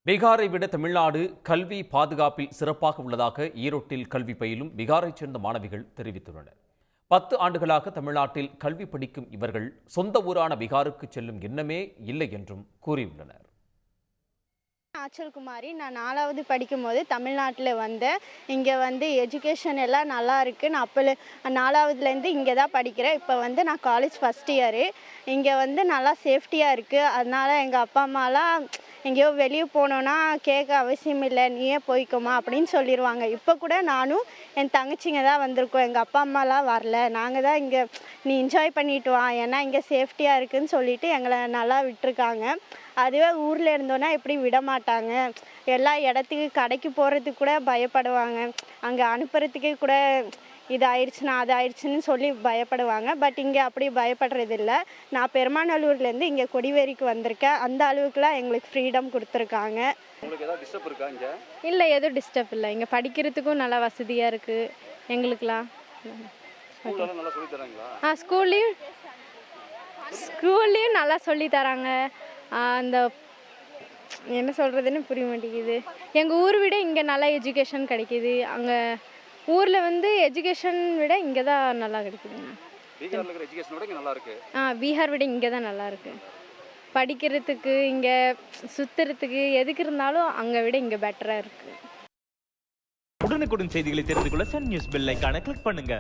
பீகாரை விட தமிழ்நாடு கல்வி பாதுகாப்பில் சிறப்பாக உள்ளதாக ஈரோட்டில் கல்வி பயிலும் பீகாரைச் சேர்ந்த மாணவிகள் தெரிவித்துள்ளனர். 10 ஆண்டுகளாக தமிழ்நாட்டில் கல்வி படிக்கும் இவர்கள் சொந்த ஊரான பீகாருக்கு செல்லும் எண்ணமே இல்லை என்றும் கூறியுள்ளனர். ஆச்சல் குமாரி, நான் 4வது படிக்கும்போது தமிழ்நாட்டில் வந்தேன். இங்கே எஜுகேஷன் எல்லாம் நல்லா இருக்குது. நான் 4வதுலேருந்து இங்கே தான் படிக்கிறேன். இப்போ நான் காலேஜ் ஃபஸ்ட் இயரு. இங்கே நல்லா சேஃப்டியாக இருக்குது. அதனால் எங்கள் அப்பா அம்மாலாம் எங்கேயோ வெளியே போனோன்னா கேட்க அவசியம் இல்லை, நீயே போய்க்கோமா அப்படின்னு சொல்லிடுவாங்க. இப்போ கூட நானும் என் தங்கச்சிங்க தான் வந்திருக்கோம். எங்கள் அப்பா அம்மாலாம் வரல. நாங்கள் தான் இங்கே நீ என்ஜாய் பண்ணிட்டு வா, ஏன்னா இங்கே சேஃப்டியாக இருக்குதுன்னு சொல்லிட்டு எங்களை நல்லா விட்டுருக்காங்க. அதுவே ஊரில் இருந்தோன்னா எப்படி விட மாட்டாங்க. எல்லா இடத்துக்கு கடைக்கு போகிறதுக்கு கூட பயப்படுவாங்க. அங்கே அனுப்புறதுக்கு கூட இது ஆயிடுச்சுன்னா அது ஆயிடுச்சுன்னு சொல்லி பயப்படுவாங்க. பட் இங்கே அப்படி பயப்படுறது இல்லை. நான் பெருமாநல்லூர்லேருந்து இங்கே கொடிவேரிக்கு வந்திருக்கேன். அந்த அளவுக்குலாம் எங்களுக்கு ஃப்ரீடம் கொடுத்துருக்காங்க. உங்களுக்கு ஏதாவது டிஸ்டர்ப் இருக்கா இங்கே? இல்லை, எதுவும் டிஸ்டர்ப் இல்லை. இங்கே படிக்கிறதுக்கும் நல்லா வசதியாக இருக்குது எங்களுக்கெலாம். ஸ்கூல்லலாம் நல்லா சொல்லி தராங்களா? ஸ்கூல்லையும் நல்லா சொல்லி தராங்க. அந்த என்ன சொல்கிறதுன்னு புரிய மாட்டேங்குது. எங்கள் ஊர் விட இங்கே நல்லா எஜுகேஷன் கிடைக்கிது. அங்கே ஊரில் எஜுகேஷன் விட இங்கே தான் நல்லா கிடைக்குதுங்க. பீகாரில் இருக்கிற எஜுகேஷன் விட இங்கே நல்லா இருக்கு. பீகார் விட இங்கே தான் நல்லா இருக்குது. படிக்கிறதுக்கு இங்கே சுற்றுறதுக்கு எதுக்கு இருந்தாலும் அங்கே விட இங்கே பெட்டராக இருக்குது. உடனுக்குடன் செய்திகளை தெரிந்து கொள்ள சன் நியூஸ் பெல் ஐகானை கிளிக் பண்ணுங்க.